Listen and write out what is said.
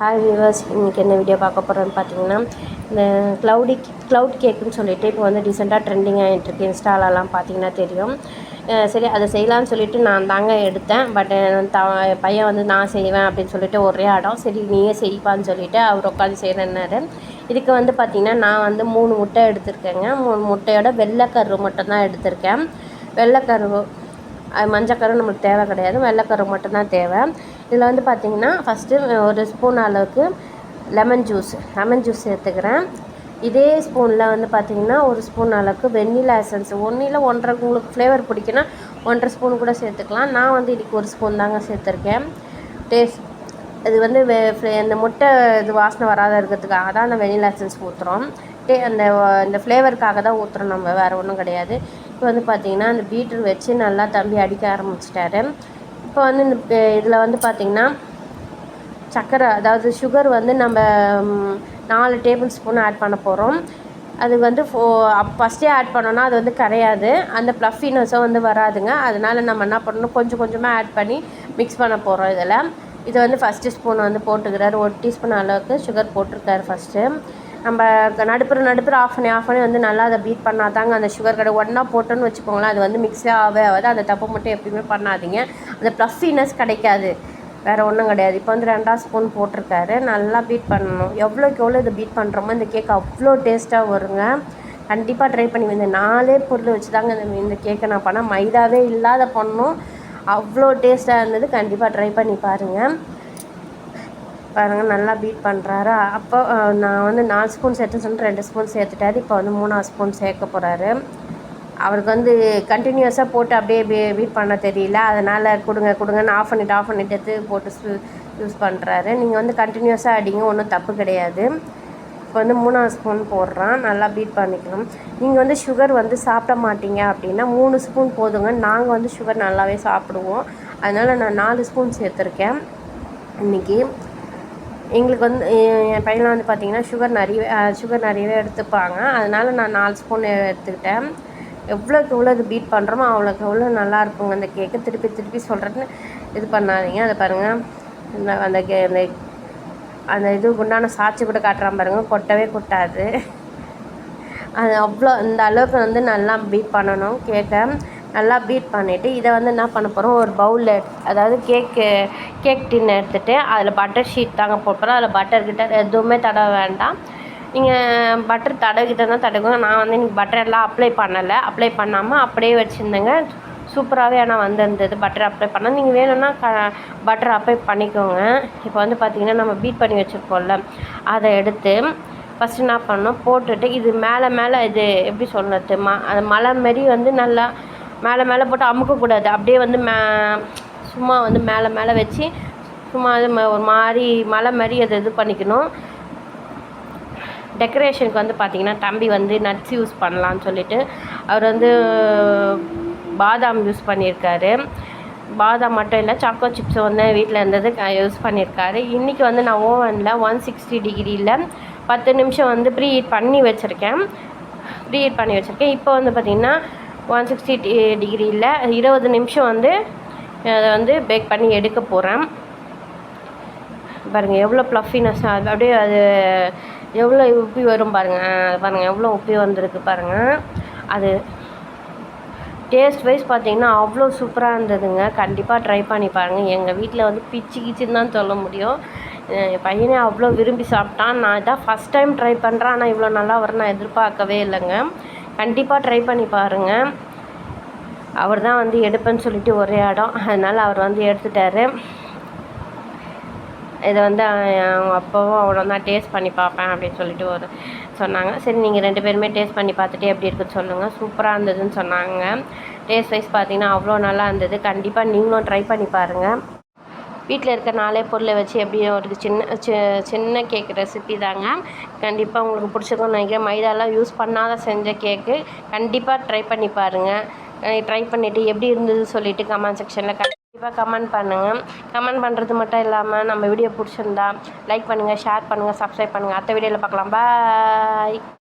Hi viewers, இன்றைக்கி என்ன video பார்க்க போகிறோன்னு பார்த்தீங்கன்னா, இந்த க்ளவுட் கேக்குன்னு சொல்லிட்டு இப்போ வந்து ரீசெண்டாக ட்ரெண்டிங் ஆகிட்டுருக்கு. இன்ஸ்டாலலாம் பார்த்தீங்கன்னா தெரியும். சரி அதை செய்யலான்னு சொல்லிட்டு நான் தாங்க எடுத்தேன். பட் பையன் வந்து நான் செய்வேன் அப்படின்னு சொல்லிட்டு ஒரே இடம். சரி நீயே செய்ப்பான்னு சொல்லிவிட்டு அவர் உட்காந்து செய்கிறேன்னாரு. இதுக்கு வந்து பார்த்திங்கன்னா நான் வந்து 3 முட்டை எடுத்திருக்கேங்க. 3 முட்டையோட வெள்ளைக்கரு மட்டும்தான் எடுத்திருக்கேன். வெள்ளைக்கரு மஞ்சக்கரு நம்மளுக்கு தேவை கிடையாது, வெள்ளைக்கரு மட்டும்தான் தேவை. இதில் வந்து பார்த்திங்கன்னா ஃபஸ்ட்டு ஒரு ஸ்பூன் அளவுக்கு லெமன் ஜூஸ் சேர்த்துக்கிறேன். இதே ஸ்பூனில் வந்து பார்த்திங்கன்னா ஒரு ஸ்பூன் அளவுக்கு வெண்ணிலா எசன்ஸ், 1 இல்லை 1.5 உங்களுக்கு ஃப்ளேவர் பிடிக்குன்னா 1.5 ஸ்பூன் கூட சேர்த்துக்கலாம். நான் வந்து இதுக்கு 1 ஸ்பூன் தாங்க சேர்த்துருக்கேன். இது வந்து இந்த முட்டை இது வாசனை வராத இருக்கிறதுக்காக தான் அந்த வெண்ணிலா எசன்ஸ் ஊற்றுறோம். இந்த ஃப்ளேவருக்காக தான் ஊற்றுறோம், நம்ம வேறு ஒன்றும் கிடையாது. இப்போ வந்து பார்த்திங்கன்னா அந்த பீட்ரு வச்சு நல்லா தம்பி அடிக்க ஆரம்பிச்சிட்டாரு. இப்போ வந்து இந்த இதில் வந்து பார்த்திங்கன்னா சர்க்கரை, அதாவது சுகர் வந்து நம்ம 4 டேபிள் ஸ்பூன் ஆட் பண்ண போகிறோம். அது வந்து ஃபஸ்ட்டே ஆட் பண்ணோன்னா அது வந்து கரையாது, அந்த ப்ளஃபினஸும் வந்து வராதுங்க. அதனால் நம்ம என்ன பண்ணணும், கொஞ்சம் கொஞ்சமாக ஆட் பண்ணி மிக்ஸ் பண்ண போகிறோம். இது வந்து ஃபஸ்ட்டு ஸ்பூன் வந்து போட்டுக்கிறாரு. 1 டீஸ்பூன் அளவுக்கு சுகர் போட்டிருக்காரு ஃபஸ்ட்டு. நம்ம நடுப்புற ஆஃப் பண்ணி வந்து நல்லா அதை பீட் பண்ணால் தாங்க அந்த சுகர் கடை ஒன்றா போட்டோன்னு வச்சுக்கோங்களேன், அது வந்து மிக்ஸே ஆகாது. அந்த தப்பு மட்டும் எப்பயுமே பண்ணாதீங்க, அந்த ப்ளஃபினஸ் கிடைக்காது, வேறு ஒன்றும் கிடையாது. இப்போ வந்து 2 ஸ்பூன் போட்டிருக்காரு. நல்லா பீட் பண்ணணும். எவ்வளோக்கு எவ்வளோ இதை பீட் பண்ணுறோமோ இந்த கேக் அவ்வளோ டேஸ்ட்டாக வருங்க. கண்டிப்பாக ட்ரை பண்ணி, இந்த 4 பொருள் வச்சு தாங்க இந்த கேக்கை நான் பண்ணேன். மைதாவே இல்லாத பண்ணோம், அவ்வளோ டேஸ்ட்டாக இருந்தது. கண்டிப்பாக ட்ரை பண்ணி பாருங்கள். நல்லா பீட் பண்ணுறாரு. அப்போ நான் வந்து 4 ஸ்பூன் சேர்த்துன்னு சொல்லிட்டு 2 ஸ்பூன் சேர்த்துட்டாரு. இப்போ வந்து 3 ஸ்பூன் சேர்க்க போகிறாரு. அவருக்கு வந்து கண்டினியூஸாக போட்டு அப்படியே பீட் பண்ண தெரியல, அதனால் கொடுங்கன்னு ஆஃப் பண்ணிவிட்டு எடுத்து போட்டு யூஸ் பண்ணுறாரு. நீங்கள் வந்து கண்டினியூஸாக அடிங்க, ஒன்றும் தப்பு கிடையாது. இப்போ வந்து 3 ஸ்பூன் போடுறான். நல்லா பீட் பண்ணிக்கணும். நீங்கள் வந்து சுகர் வந்து சாப்பிட மாட்டீங்க அப்படின்னா 3 ஸ்பூன் போதுங்க. நாங்கள் வந்து சுகர் நல்லாவே சாப்பிடுவோம், அதனால் நான் 4 ஸ்பூன் சேர்த்துருக்கேன் இன்றைக்கி. எங்களுக்கு வந்து என் பையனை வந்து பார்த்திங்கன்னா சுகர் நிறையவே எடுத்துப்பாங்க, அதனால் நான் 4 ஸ்பூன் எடுத்துக்கிட்டேன். எவ்வளோக்கு எவ்வளோ இது பீட் பண்ணுறோமோ அவ்வளோக்கு எவ்வளோ நல்லாயிருக்குங்க இந்த கேக்கு. திருப்பி சொல்கிறேன்னு இது பண்ணாதீங்க. அதை பாருங்கள், அந்த இது உண்டான சாட்சி கூட காட்டுறான் பாருங்கள், கொட்டவே கொட்டாது. அது அவ்வளோ இந்த அளவுக்கு வந்து நல்லா பீட் பண்ணணும் கேக்கை. நல்லா பீட் பண்ணிவிட்டு இதை வந்து என்ன பண்ண போகிறோம், ஒரு பவுலில், அதாவது கேக் டின் எடுத்துகிட்டு அதில் பட்டர் ஷீட் தாங்க போட்டுறோம். அதில் பட்டர்கிட்ட எதுவுமே தடவை வேண்டாம். நீங்கள் பட்டர் தடவிக்கிட்டே தடவுங்க. நான் வந்து இன்றைக்கி பட்டர் எல்லாம் அப்ளை பண்ணாமல் அப்படியே வச்சுருந்தேங்க. சூப்பராகவே ஆனால் வந்திருந்தது. பட்டர் அப்ளை பண்ணால் நீங்கள் வேணும்னா பட்டர் அப்ளை பண்ணிக்கோங்க. இப்போ வந்து பார்த்திங்கன்னா நம்ம பீட் பண்ணி வச்சுருக்கோம்ல, அதை எடுத்து ஃபஸ்ட்டு என்ன பண்ணணும், போட்டுட்டு இது மேலே இது எப்படி சொல்கிறது, அது மலை மாரி வந்து நல்லா மேலே போட்டு அமுக்கக்கூடாது. அப்படியே வந்து சும்மா வந்து மேலே வச்சு சும்மா அது ஒரு மாதிரி மலை மாதிரி அதை இது பண்ணிக்கணும். டெக்கரேஷனுக்கு வந்து பார்த்திங்கன்னா தம்பி வந்து நட்ஸ் யூஸ் பண்ணலான்னு சொல்லிட்டு அவர் வந்து பாதாம் யூஸ் பண்ணியிருக்காரு. பாதாம் மட்டும் இல்லை, சாக்கோ சிப்ஸ் வந்து வீட்டில் இருந்தது யூஸ் பண்ணியிருக்காரு. இன்றைக்கி வந்து நான் ஓவனில் 160 டிகிரியில் 10 நிமிஷம் வந்து ப்ரீ ஹீட் பண்ணி வச்சுருக்கேன். இப்போ வந்து பார்த்திங்கன்னா 160 டிகிரியில் 20 நிமிஷம் வந்து அதை வந்து பேக் பண்ணி எடுக்க போகிறேன். பாருங்கள் எவ்வளோ ப்ளஃபினஸ், அப்படியே அது எவ்வளோ உப்பி வரும் பாருங்கள் எவ்வளோ உப்பி வந்திருக்கு பாருங்கள். அது டேஸ்ட் வைஸ் பார்த்திங்கன்னா அவ்வளோ சூப்பராக இருந்ததுங்க. கண்டிப்பாக ட்ரை பண்ணி பாருங்கள். எங்கள் வீட்டில் வந்து கிச்சின்னு தான் சொல்ல முடியும். என் பையனே அவ்வளோ விரும்பி சாப்பிட்டான். நான் இதான் ஃபஸ்ட் டைம் ட்ரை பண்ணுறேன், ஆனால் இவ்வளோ நல்லா வரும் நான் எதிர்பார்க்கவே இல்லைங்க. கண்டிப்பாக ட்ரை பண்ணி பாருங்கள். அவர் தான் வந்து எடுப்பேன்னு சொல்லிட்டு ஒரே இடம், அதனால் அவர் வந்து எடுத்துட்டார். இதை வந்து அவங்க அப்பாவும் அவ்வளோ தான் டேஸ்ட் பண்ணி பார்ப்பேன் அப்படின்னு சொல்லிட்டு சொன்னாங்க. சரி நீங்கள் 2 பேருமே டேஸ்ட் பண்ணி பார்த்துட்டு எப்படி இருக்குன்னு சொல்லுங்கள். சூப்பராக இருந்ததுன்னு சொன்னாங்க. டேஸ்ட் வைஸ் பார்த்திங்கன்னா அவ்வளோ நல்லா இருந்தது. கண்டிப்பாக நீங்களும் ட்ரை பண்ணி பாருங்கள். வீட்டில் இருக்க 4 பொருளை வச்சு எப்படி ஒரு சின்ன கேக் ரெசிபி தாங்க. கண்டிப்பாக உங்களுக்கு பிடிச்சிருக்கும்னு நினைக்கிறேன். மைதாலாம் யூஸ் பண்ணாத செஞ்ச கேக்கு. கண்டிப்பாக ட்ரை பண்ணி பாருங்கள். ட்ரை பண்ணிவிட்டு எப்படி இருந்தது சொல்லிவிட்டு கமெண்ட் செக்ஷனில் கண்டிப்பாக கமெண்ட் பண்ணுங்கள். கமெண்ட் பண்ணுறது மட்டும் இல்லாமல் நம்ம வீடியோ பிடிச்சிருந்தா லைக் பண்ணுங்கள், ஷேர் பண்ணுங்கள், சப்ஸ்கிரைப் பண்ணுங்கள். அடுத்த வீடியோவில் பார்க்கலாம். பாய்.